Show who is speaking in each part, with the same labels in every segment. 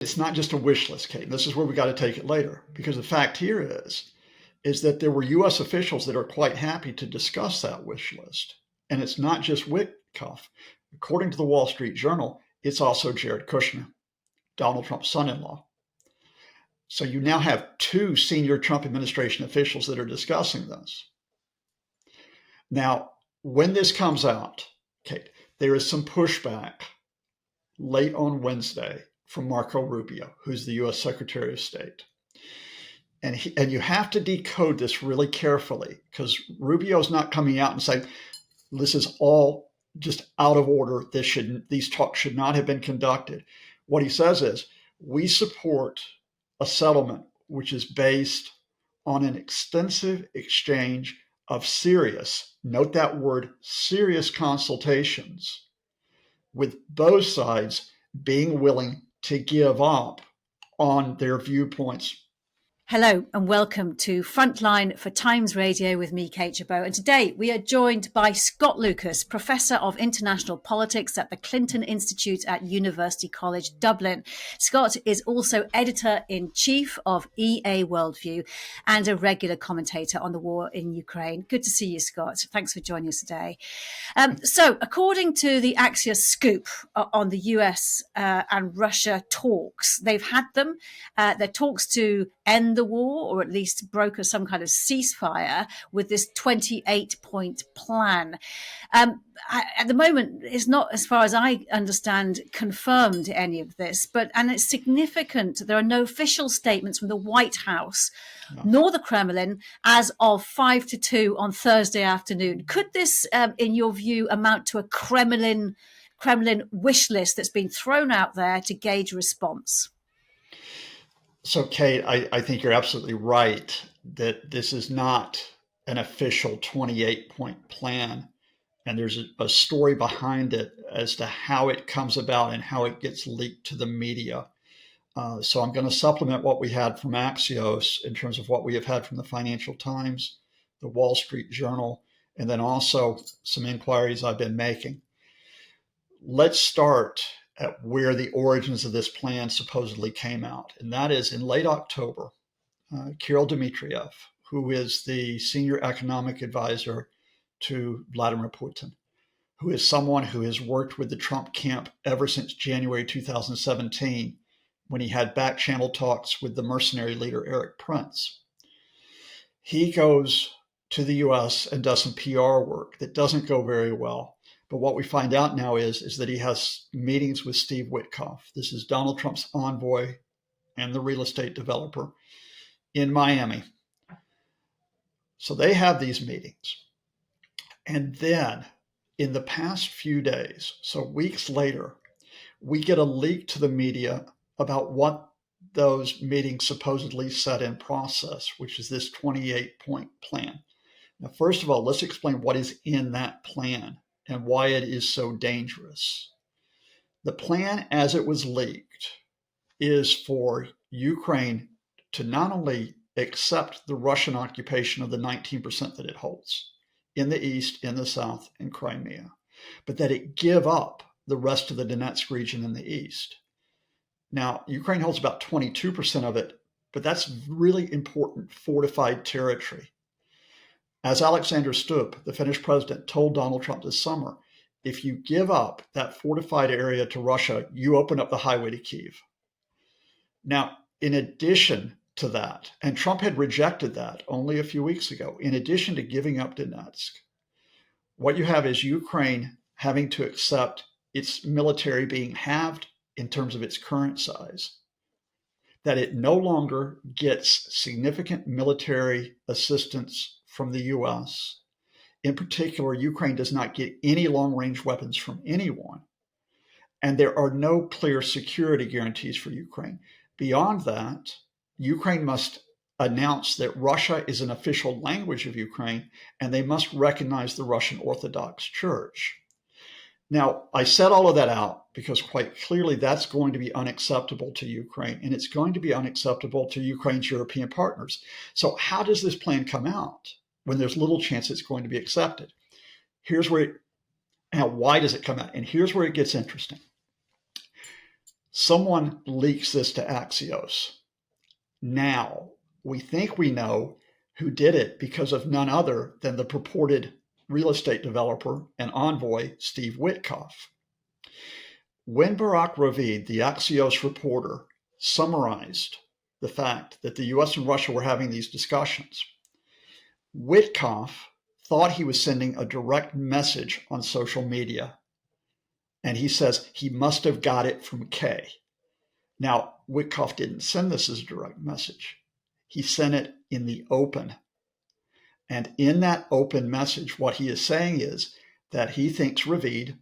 Speaker 1: It's not just a wish list, Kate. This is where we got to take it later, because the fact here is that there were U.S. officials that are quite happy to discuss that wish list. And it's not just Witkoff. According to the Wall Street Journal, it's also Jared Kushner, Donald Trump's son-in-law. So you now have two senior Trump administration officials that are discussing this. Now, when this comes out, Kate, there is some pushback late on Wednesday from Marco Rubio, who's the U.S. Secretary of State. And you have to decode this really carefully, because Rubio's not coming out and saying, this is all just out of order. These talks should not have been conducted. What he says is, we support a settlement which is based on an extensive exchange of serious, note that word, serious consultations, with both sides being willing to give up on their viewpoints.
Speaker 2: Hello and welcome to Frontline for Times Radio with me, Kate Gerbeau. And today we are joined by Scott Lucas, Professor of International Politics at the Clinton Institute at University College Dublin. Scott is also Editor-in-Chief of EA Worldview and a regular commentator on the war in Ukraine. Good to see you, Scott. Thanks for joining us today. So according to the Axios scoop on the US and Russia talks, they've had them. They're talks to end the war, or at least broker some kind of ceasefire with this 28-point plan. At the moment, it's not, as far as I understand, confirmed any of this, and it's significant. There are no official statements from the White House nor the Kremlin as of 5-2 on Thursday afternoon. Could this, in your view, amount to a Kremlin wish list that's been thrown out there to gauge response?
Speaker 1: So, Kate, I think you're absolutely right that this is not an official 28-point plan. And there's a story behind it as to how it comes about and how it gets leaked to the media. So I'm going to supplement what we had from Axios in terms of what we have had from the Financial Times, the Wall Street Journal, and then also some inquiries I've been making. Let's start at where the origins of this plan supposedly came out. And that is in late October, Kirill Dmitriev, who is the senior economic advisor to Vladimir Putin, who is someone who has worked with the Trump camp ever since January 2017, when he had back channel talks with the mercenary leader, Eric Prince. He goes to the US and does some PR work that doesn't go very well. But what we find out now is that he has meetings with Steve Witkoff. This is Donald Trump's envoy and the real estate developer in Miami. So they have these meetings. And then in the past few days, so weeks later, we get a leak to the media about what those meetings supposedly set in process, which is this 28-point plan. Now, first of all, let's explain what is in that plan and why it is so dangerous. The plan, as it was leaked, is for Ukraine to not only accept the Russian occupation of the 19% that it holds in the east, in the south, in Crimea, but that it give up the rest of the Donetsk region in the east. Now, Ukraine holds about 22% of it, but that's really important fortified territory. As Alexander Stubb, the Finnish president, told Donald Trump this summer, if you give up that fortified area to Russia, you open up the highway to Kyiv. Now, in addition to that, and Trump had rejected that only a few weeks ago, in addition to giving up Donetsk, what you have is Ukraine having to accept its military being halved in terms of its current size, that it no longer gets significant military assistance from the US. In particular, Ukraine does not get any long-range weapons from anyone. And there are no clear security guarantees for Ukraine. Beyond that, Ukraine must announce that Russia is an official language of Ukraine, and they must recognize the Russian Orthodox Church. Now, I said all of that out because quite clearly that's going to be unacceptable to Ukraine, and it's going to be unacceptable to Ukraine's European partners. So how does this plan come out when there's little chance it's going to be accepted? Now, why does it come out? And here's where it gets interesting. Someone leaks this to Axios. Now, we think we know who did it because of none other than the purported real estate developer and envoy, Steve Witkoff. When Barak Ravid, the Axios reporter, summarized the fact that the US and Russia were having these discussions, Witkoff thought he was sending a direct message on social media. And he says he must have got it from Kay. Now, Witkoff didn't send this as a direct message. He sent it in the open. And in that open message, what he is saying is that he thinks Ravid,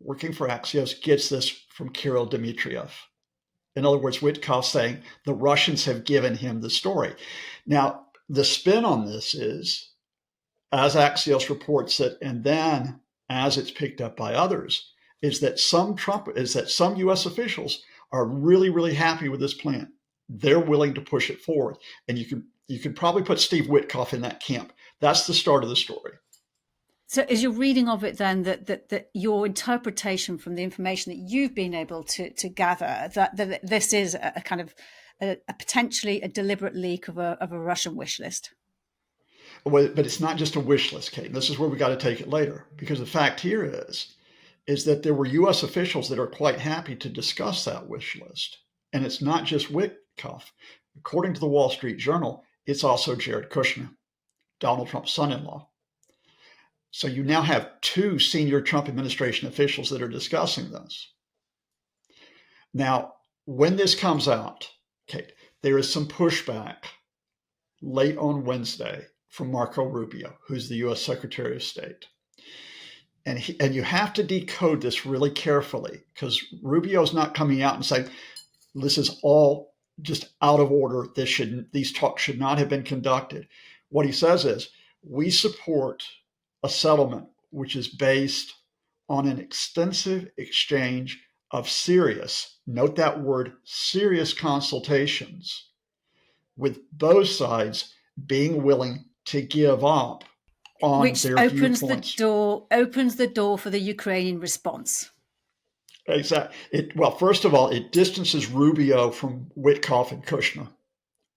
Speaker 1: working for Axios, gets this from Kirill Dmitriev. In other words, Witkoff saying the Russians have given him the story. Now, the spin on this is, as Axios reports it, and then as it's picked up by others, is that some U.S. officials are really, really happy with this plan. They're willing to push it forward, and you can probably put Steve Witkoff in that camp. That's the start of the story.
Speaker 2: So, is your reading of it then that your interpretation from the information that you've been able to gather that this is a kind of a potentially a deliberate leak of a Russian wish list?
Speaker 1: Well, but it's not just a wish list, Kate. This is where we got to take it later, because the fact here is that there were U.S. officials that are quite happy to discuss that wish list. And it's not just Witkoff. According to the Wall Street Journal, it's also Jared Kushner, Donald Trump's son-in-law. So you now have two senior Trump administration officials that are discussing this. Now, when this comes out, Kate, there is some pushback late on Wednesday from Marco Rubio, who's the U.S. Secretary of State. And you have to decode this really carefully, because Rubio's not coming out and saying, this is all just out of order. These talks should not have been conducted. What he says is, we support a settlement which is based on an extensive exchange of serious, note that word, serious consultations, with both sides being willing to give up on
Speaker 2: which
Speaker 1: their
Speaker 2: opens
Speaker 1: viewpoints.
Speaker 2: opens the door for the Ukrainian response.
Speaker 1: Exactly. Well, first of all, it distances Rubio from Witkoff and Kushner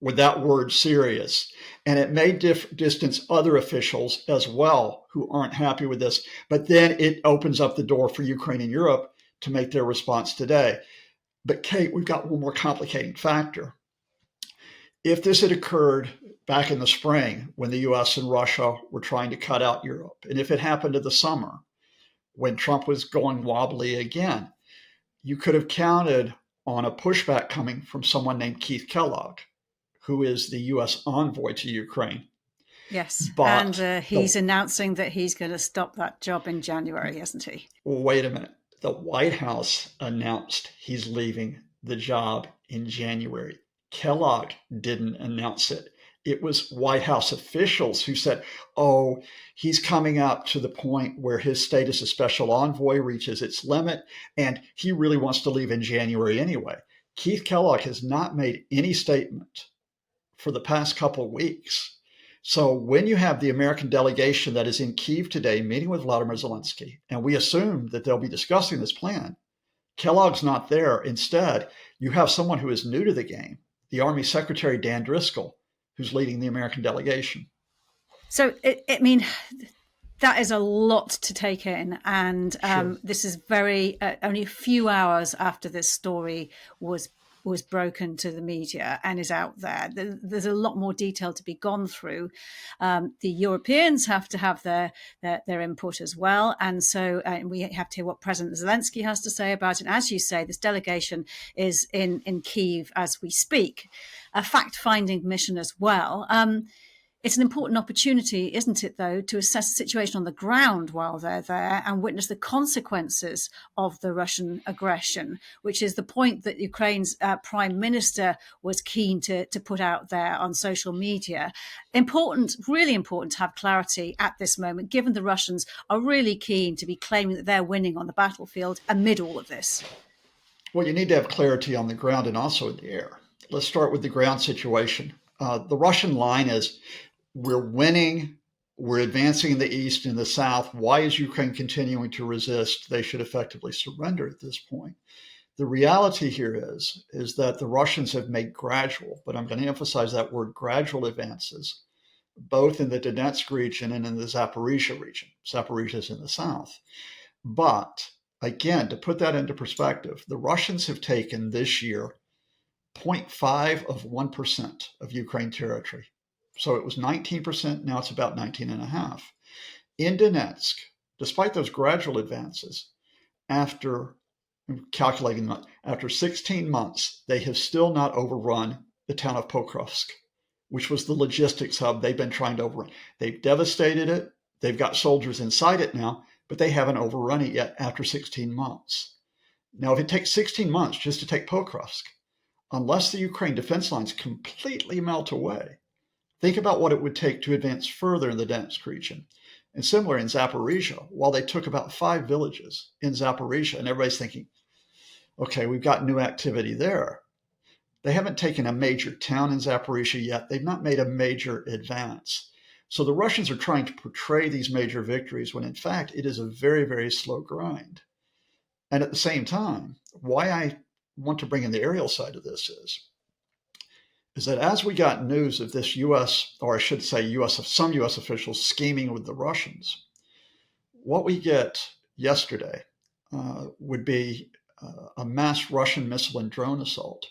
Speaker 1: with that word serious. And it may distance other officials as well who aren't happy with this. But then it opens up the door for Ukraine and Europe to make their response today. But Kate, we've got one more complicating factor. If this had occurred back in the spring when the US and Russia were trying to cut out Europe, and if it happened in the summer when Trump was going wobbly again, you could have counted on a pushback coming from someone named Keith Kellogg, who is the U.S. envoy to Ukraine.
Speaker 2: Yes, but and he's announcing that he's going to stop that job in January, hasn't he?
Speaker 1: Wait a minute. The White House announced he's leaving the job in January. Kellogg didn't announce it. It was White House officials who said, oh, he's coming up to the point where his status as special envoy reaches its limit, and he really wants to leave in January anyway. Keith Kellogg has not made any statement for the past couple of weeks. So when you have the American delegation that is in Kyiv today meeting with Vladimir Zelensky, and we assume that they'll be discussing this plan, Kellogg's not there. Instead, you have someone who is new to the game, the Army Secretary Dan Driscoll, who's leading the American delegation.
Speaker 2: So, that is a lot to take in. And sure. This is only a few hours after this story was broken to the media and is out there. There's a lot more detail to be gone through. The Europeans have to have their input as well. And so we have to hear what President Zelensky has to say about it. And as you say, this delegation is in Kyiv as we speak, a fact-finding mission as well. It's an important opportunity, isn't it, though, to assess the situation on the ground while they're there and witness the consequences of the Russian aggression, which is the point that Ukraine's prime minister was keen to put out there on social media. Important, really important to have clarity at this moment, given the Russians are really keen to be claiming that they're winning on the battlefield amid all of this.
Speaker 1: Well, you need to have clarity on the ground and also in the air. Let's start with the ground situation. The Russian line is, we're winning, we're advancing in the east and the south. Why is Ukraine continuing to resist? They should effectively surrender at this point. The reality here is that the Russians have made gradual, but I'm going to emphasize that word, gradual advances, both in the Donetsk region and in the Zaporizhia region. Zaporizhia is in the south. But again, to put that into perspective, the Russians have taken this year 0.5 of 1% of Ukraine territory. So it was 19%, now it's about 19.5%. In Donetsk, despite those gradual advances, after calculating after 16 months, they have still not overrun the town of Pokrovsk, which was the logistics hub they've been trying to overrun. They've devastated it. They've got soldiers inside it now, but they haven't overrun it yet after 16 months. Now, if it takes 16 months just to take Pokrovsk, unless the Ukraine defense lines completely melt away, think about what it would take to advance further in the Donetsk region. And similar in Zaporizhia, while they took about 5 villages in Zaporizhia, and everybody's thinking, okay, we've got new activity there. They haven't taken a major town in Zaporizhia yet. They've not made a major advance. So the Russians are trying to portray these major victories when in fact it is a very, very slow grind. And at the same time, why I want to bring in the aerial side of this is that as we got news of this U.S., or I should say some U.S. officials scheming with the Russians, what we get yesterday would be a mass Russian missile and drone assault,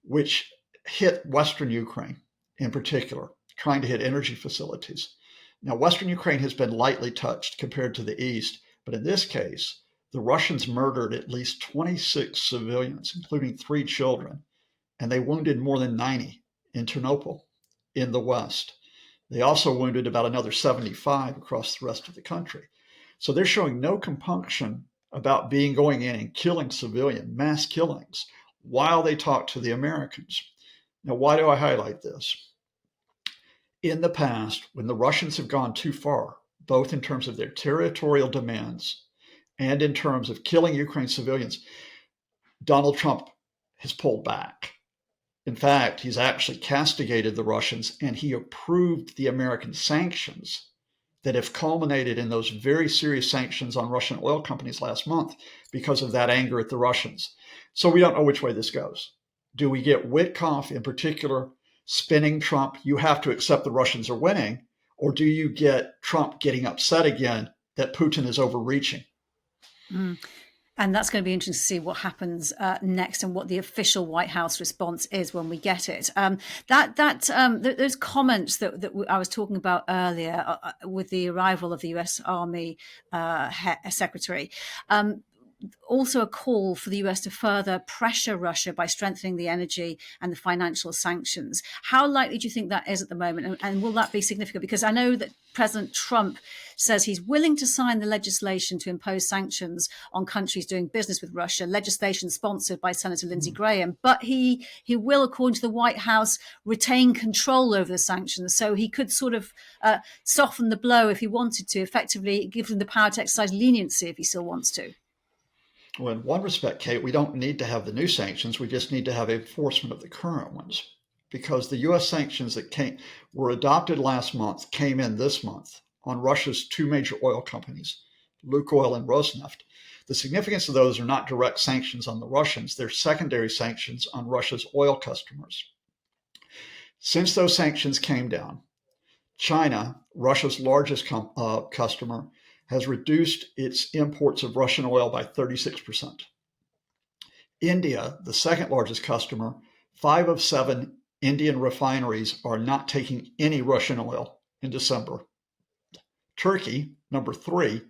Speaker 1: which hit Western Ukraine in particular, trying to hit energy facilities. Now, Western Ukraine has been lightly touched compared to the East, but in this case, the Russians murdered at least 26 civilians, including 3 children, and they wounded more than 90 in Ternopil in the West. They also wounded about another 75 across the rest of the country. So they're showing no compunction about going in and killing civilian, mass killings, while they talk to the Americans. Now, why do I highlight this? In the past, when the Russians have gone too far, both in terms of their territorial demands and in terms of killing Ukraine civilians, Donald Trump has pulled back. In fact, he's actually castigated the Russians and he approved the American sanctions that have culminated in those very serious sanctions on Russian oil companies last month because of that anger at the Russians. So we don't know which way this goes. Do we get Witkoff in particular spinning Trump, you have to accept the Russians are winning, or do you get Trump getting upset again that Putin is overreaching?
Speaker 2: Mm. And that's going to be interesting to see what happens next and what the official White House response is when we get it. Those comments that I was talking about earlier with the arrival of the US Army Secretary, also a call for the US to further pressure Russia by strengthening the energy and the financial sanctions. How likely do you think that is at the moment? And will that be significant? Because I know that President Trump says he's willing to sign the legislation to impose sanctions on countries doing business with Russia, legislation sponsored by Senator Lindsey Graham. But he will, according to the White House, retain control over the sanctions. So he could sort of soften the blow if he wanted to, effectively give him the power to exercise leniency if he still wants to.
Speaker 1: Well, in one respect, Kate, we don't need to have the new sanctions. We just need to have enforcement of the current ones, because the U.S. sanctions that were adopted last month came in this month on Russia's 2 major oil companies, Lukoil and Rosneft. The significance of those are not direct sanctions on the Russians. They're secondary sanctions on Russia's oil customers. Since those sanctions came down, China, Russia's largest customer, has reduced its imports of Russian oil by 36%. India, the second largest customer, 5 of 7 Indian refineries are not taking any Russian oil in December. Turkey, number 3,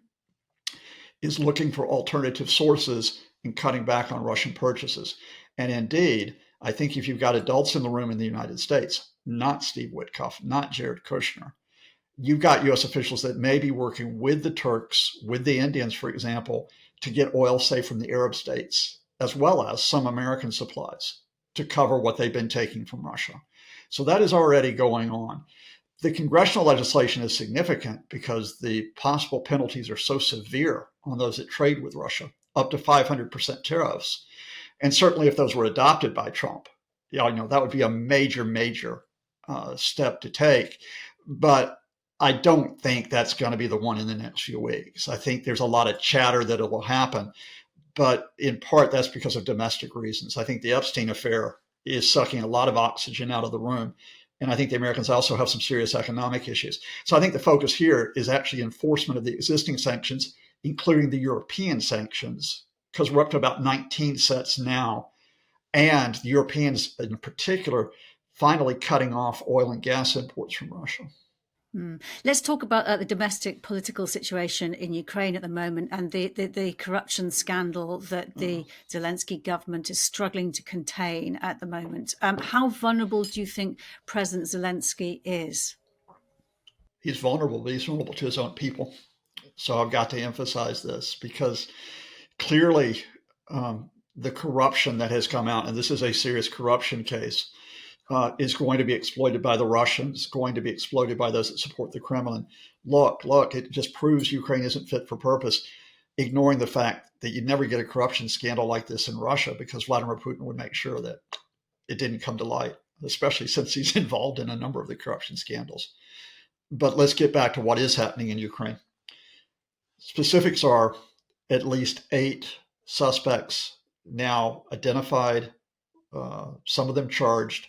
Speaker 1: is looking for alternative sources and cutting back on Russian purchases. And indeed, I think if you've got adults in the room in the United States, not Steve Witkoff, not Jared Kushner, you've got U.S. officials that may be working with the Turks, with the Indians, for example, to get oil, say, from the Arab states, as well as some American supplies to cover what they've been taking from Russia. So that is already going on. The congressional legislation is significant because the possible penalties are so severe on those that trade with Russia, up to 500% tariffs. And certainly if those were adopted by Trump, that would be a major, major step to take. But I don't think that's going to be the one in the next few weeks. I think there's a lot of chatter that it will happen, but in part that's because of domestic reasons. I think the Epstein affair is sucking a lot of oxygen out of the room. And I think the Americans also have some serious economic issues. So I think the focus here is actually enforcement of the existing sanctions, including the European sanctions, because we're up to about 19 sets now. And the Europeans in particular finally cutting off oil and gas imports from Russia.
Speaker 2: Let's talk about the domestic political situation in Ukraine at the moment and the corruption scandal that the Zelensky government is struggling to contain at the moment. How vulnerable do you think President Zelensky is?
Speaker 1: He's vulnerable, but he's vulnerable to his own people. So I've got to emphasize this because clearly the corruption that has come out, and this is a serious corruption case, is going to be exploited by the Russians, going to be exploited by those that support the Kremlin. Look, it just proves Ukraine isn't fit for purpose, ignoring the fact that you'd never get a corruption scandal like this in Russia because Vladimir Putin would make sure that it didn't come to light, especially since he's involved in a number of the corruption scandals. But let's get back to what is happening in Ukraine. Specifics are at least 8 suspects now identified, some of them charged,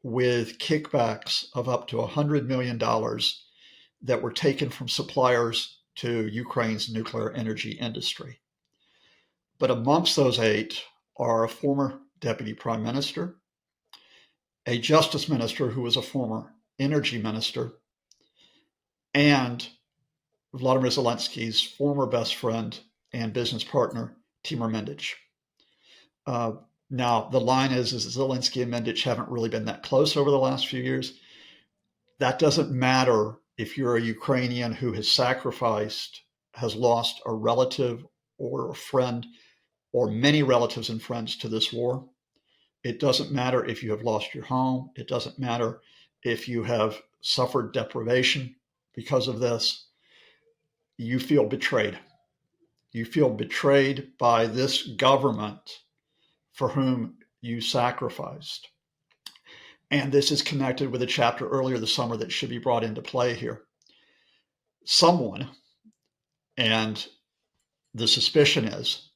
Speaker 1: with kickbacks of up to $100 million that were taken from suppliers to Ukraine's nuclear energy industry. But amongst those 8 are a former deputy prime minister, a justice minister who was a former energy minister, and Vladimir Zelensky's former best friend and business partner, Timur Mendich. Now, the line is Zelensky and Mendich haven't really been that close over the last few years. That doesn't matter if you're a Ukrainian who has sacrificed, has lost a relative or a friend or many relatives and friends to this war. It doesn't matter if you have lost your home. It doesn't matter if you have suffered deprivation because of this. You feel betrayed. You feel betrayed by this government for whom you sacrificed. And this is connected with a chapter earlier this summer that should be brought into play here. Someone, and the suspicion is,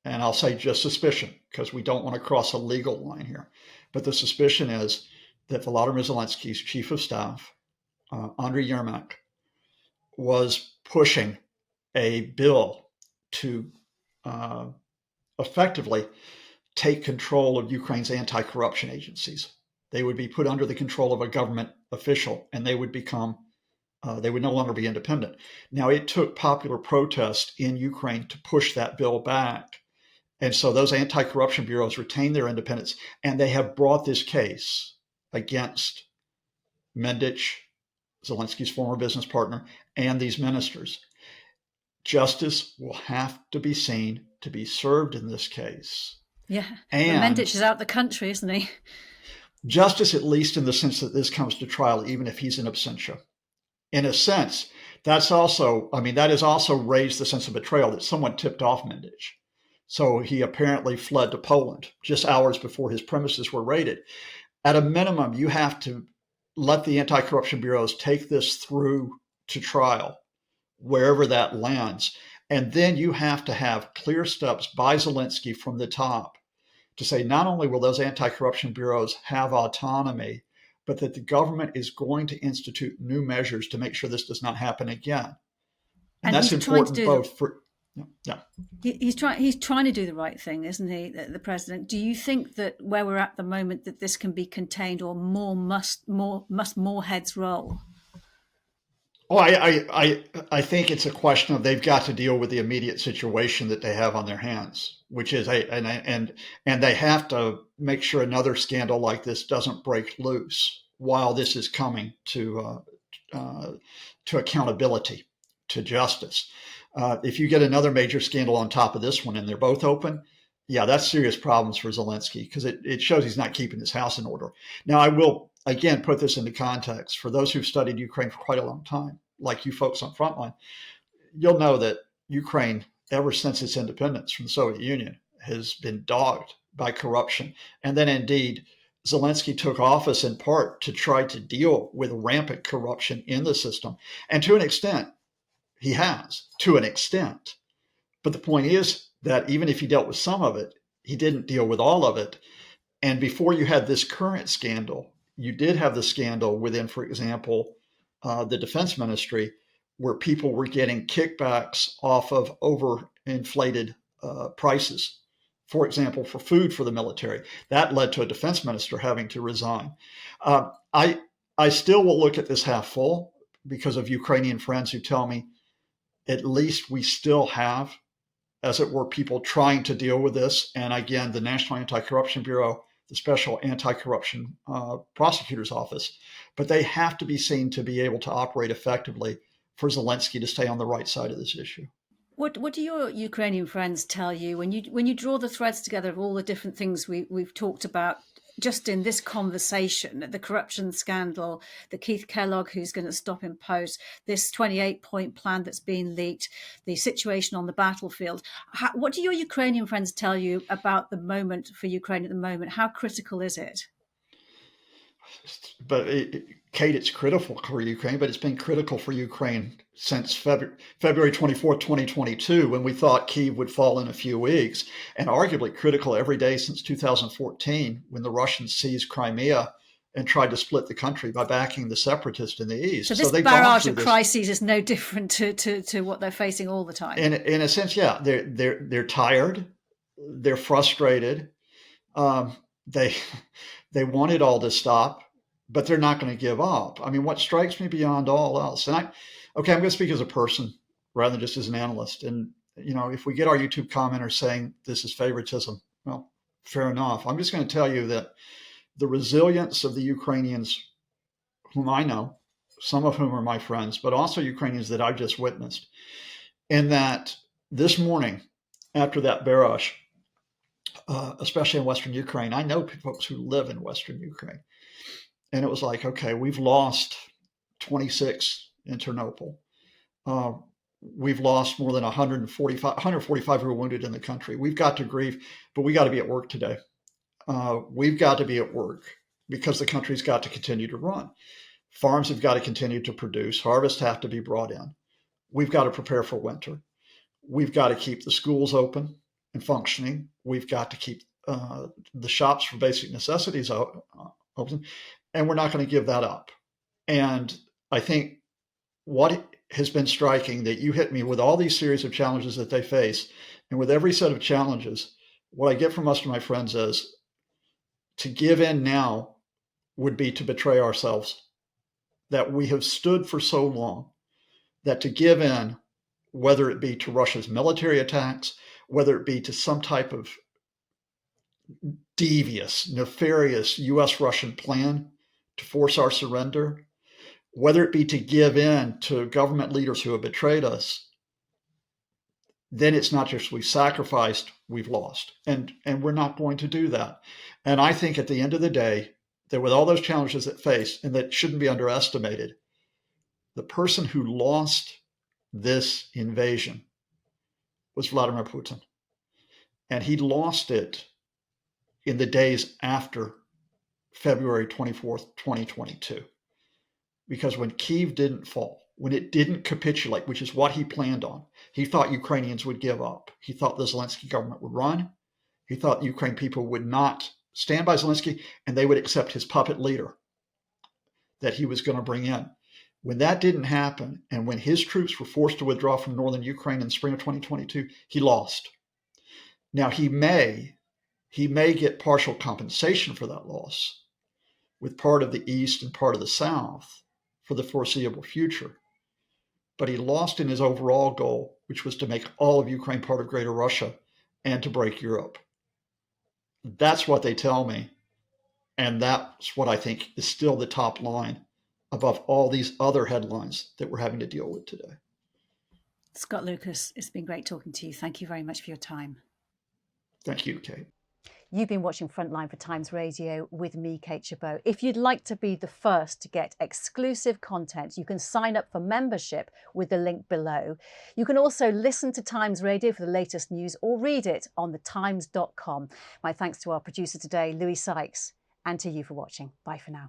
Speaker 1: and I'll say just suspicion because we don't want to cross a legal line here, but the suspicion is that Volodymyr Zelensky's chief of staff, Andriy Yermak, was pushing a bill to effectively take control of Ukraine's anti-corruption agencies. They would be put under the control of a government official, and they would no longer be independent. Now, it took popular protest in Ukraine to push that bill back. And so those anti-corruption bureaus retain their independence, and they have brought this case against Mendich, Zelensky's former business partner, and these ministers. Justice will have to be seen to be served in this case.
Speaker 2: Yeah, and Mendich is out the country, isn't he?
Speaker 1: Justice, at least in the sense that this comes to trial, even if he's in absentia. In a sense, that has also raised the sense of betrayal that someone tipped off Mendich. So he apparently fled to Poland just hours before his premises were raided. At a minimum, you have to let the anti-corruption bureaus take this through to trial, wherever that lands. And then you have to have clear steps by Zelensky from the top to say not only will those anti-corruption bureaus have autonomy, but that the government is going to institute new measures to make sure this does not happen again. And that's important both for... Yeah.
Speaker 2: He's trying to do the right thing, isn't he, the president? Do you think that where we're at the moment that this can be contained, or must more heads roll?
Speaker 1: Oh, I think it's a question of they've got to deal with the immediate situation that they have on their hands, which is and they have to make sure another scandal like this doesn't break loose while this is coming to accountability, to justice. If you get another major scandal on top of this one and they're both open, yeah, that's serious problems for Zelensky because it shows he's not keeping his house in order. Now, I will again put this into context for those who've studied Ukraine for quite a long time, like you folks on Frontline. You'll know that Ukraine, ever since its independence from the Soviet Union, has been dogged by corruption. And then indeed, Zelensky took office in part to try to deal with rampant corruption in the system. And to an extent, he has, to an extent. But the point is, that even if he dealt with some of it, he didn't deal with all of it. And before you had this current scandal, you did have the scandal within, for example, the defense ministry, where people were getting kickbacks off of overinflated prices. For example, for food for the military, that led to a defense minister having to resign. I still will look at this half full because of Ukrainian friends who tell me at least we still have, as it were, people trying to deal with this. And again, the National Anti-Corruption Bureau, the Special Anti-Corruption Prosecutor's Office, but they have to be seen to be able to operate effectively for Zelensky to stay on the right side of this issue.
Speaker 2: What do your Ukrainian friends tell you when you draw the threads together of all the different things we've talked about just in this conversation, the corruption scandal, the Keith Kellogg who's going to stop in post, this 28-point plan that's been leaked, the situation on the battlefield. What do your Ukrainian friends tell you about the moment for Ukraine at the moment? How critical is it?
Speaker 1: But Kate, it's critical for Ukraine, but it's been critical for Ukraine since February 24th, 2022, when we thought Kyiv would fall in a few weeks, and arguably critical every day since 2014, when the Russians seized Crimea and tried to split the country by backing the separatists in the east.
Speaker 2: So this barrage of crises is no different to what they're facing all the time.
Speaker 1: In a sense, yeah, they're tired, they're frustrated, they want it all to stop, but they're not going to give up. I mean, what strikes me beyond all else, and I'm going to speak as a person rather than just as an analyst. And, if we get our YouTube commenters saying this is favoritism, well, fair enough. I'm just going to tell you that the resilience of the Ukrainians, whom I know, some of whom are my friends, but also Ukrainians that I've just witnessed, and that this morning, after that barrage, especially in Western Ukraine, I know folks who live in Western Ukraine. And it was like, okay, we've lost 26 in Ternopil. We've lost more than 145 who were wounded in the country. We've got to grieve, but we got to be at work today. We've got to be at work because the country's got to continue to run. Farms have got to continue to produce. Harvests have to be brought in. We've got to prepare for winter. We've got to keep the schools open and functioning. We've got to keep the shops for basic necessities open, and we're not going to give that up. And I think what has been striking, that you hit me with all these series of challenges that they face, and with every set of challenges, what I get from most of my friends is to give in now would be to betray ourselves, that we have stood for so long, that to give in, whether it be to Russia's military attacks, whether it be to some type of devious, nefarious US-Russian plan to force our surrender, whether it be to give in to government leaders who have betrayed us, then it's not just we've sacrificed, we've lost. And we're not going to do that. And I think at the end of the day, that with all those challenges that face, and that shouldn't be underestimated, the person who lost this invasion was Vladimir Putin. And he lost it in the days after February 24th, 2022. Because when Kyiv didn't fall, when it didn't capitulate, which is what he planned on, he thought Ukrainians would give up. He thought the Zelensky government would run. He thought the Ukraine people would not stand by Zelensky, and they would accept his puppet leader that he was going to bring in. When that didn't happen, and when his troops were forced to withdraw from northern Ukraine in the spring of 2022, he lost. Now, he may get partial compensation for that loss with part of the East and part of the South for the foreseeable future. But he lost in his overall goal, which was to make all of Ukraine part of Greater Russia and to break Europe. That's what they tell me. And that's what I think is still the top line above all these other headlines that we're having to deal with today.
Speaker 2: Scott Lucas, it's been great talking to you. Thank you very much for your time.
Speaker 1: Thank you, Kate.
Speaker 2: You've been watching Frontline for Times Radio with me, Kate Gerbeau. If you'd like to be the first to get exclusive content, you can sign up for membership with the link below. You can also listen to Times Radio for the latest news or read it on thetimes.com. My thanks to our producer today, Louis Sykes, and to you for watching. Bye for now.